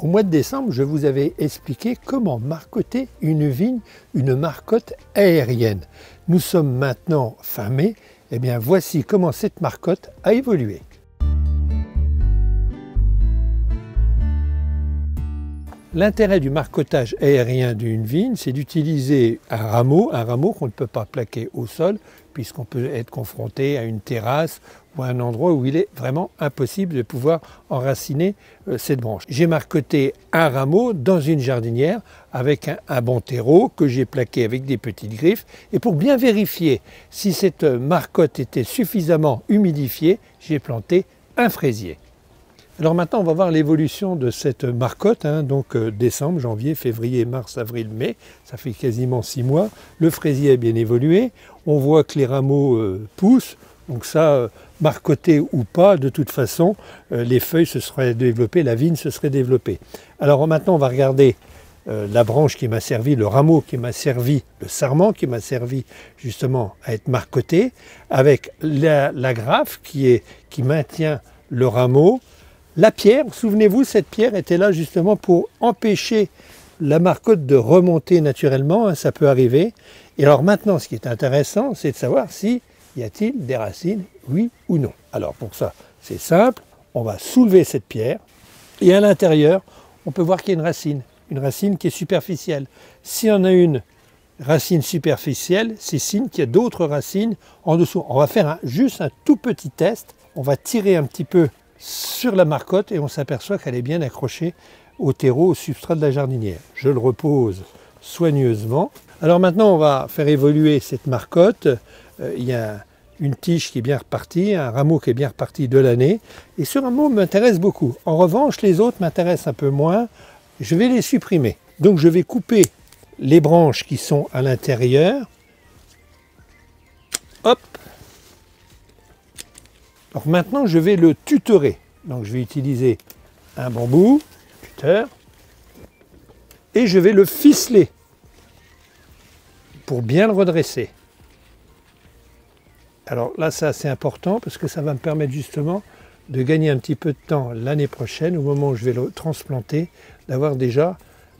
Au mois de décembre, je vous avais expliqué comment marcoter une vigne, une marcotte aérienne. Nous sommes maintenant fin mai, et bien voici comment cette marcotte a évolué. L'intérêt du marcottage aérien d'une vigne, c'est d'utiliser un rameau qu'on ne peut pas plaquer au sol, puisqu'on peut être confronté à une terrasse ou à un endroit où il est vraiment impossible de pouvoir enraciner cette branche. J'ai marcoté un rameau dans une jardinière avec un bon terreau que j'ai plaqué avec des petites griffes. Et pour bien vérifier si cette marcotte était suffisamment humidifiée, j'ai planté un fraisier. Alors maintenant, on va voir l'évolution de cette marcotte, donc décembre, janvier, février, mars, avril, mai, ça fait quasiment 6 mois. Le fraisier a bien évolué, on voit que les rameaux poussent, donc ça, marcoté ou pas, de toute façon, les feuilles se seraient développées, la vigne se serait développée. Alors maintenant, on va regarder la branche qui m'a servi, le rameau qui m'a servi, le sarment qui m'a servi justement à être marcoté, avec la graffe qui maintient le rameau. La pierre, souvenez-vous, cette pierre était là justement pour empêcher la marcotte de remonter naturellement, ça peut arriver. Et alors maintenant, ce qui est intéressant, c'est de savoir si y a-t-il des racines, oui ou non. Alors pour ça, c'est simple, on va soulever cette pierre et à l'intérieur, on peut voir qu'il y a une racine qui est superficielle. S'il y en a une racine superficielle, c'est signe qu'il y a d'autres racines en dessous. On va faire juste un tout petit test, on va tirer un petit peu sur la marcotte et on s'aperçoit qu'elle est bien accrochée au terreau, au substrat de la jardinière. Je le repose soigneusement. Alors maintenant, on va faire évoluer cette marcotte. Il y a une tige qui est bien repartie, un rameau qui est bien reparti de l'année. Et ce rameau m'intéresse beaucoup. En revanche, les autres m'intéressent un peu moins. Je vais les supprimer. Donc je vais couper les branches qui sont à l'intérieur. Hop! Alors maintenant, je vais le tutorer. Donc je vais utiliser un bambou, tuteur, et je vais le ficeler pour bien le redresser. Alors là, c'est assez important parce que ça va me permettre justement de gagner un petit peu de temps l'année prochaine, au moment où je vais le transplanter, d'avoir déjà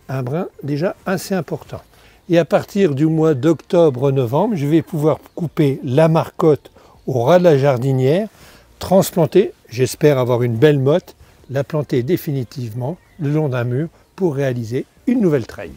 un brin déjà assez important. Et à partir du mois d'octobre-novembre, je vais pouvoir couper la marcotte au ras de la jardinière, transplanter, j'espère avoir une belle motte, la planter définitivement le long d'un mur pour réaliser une nouvelle treille.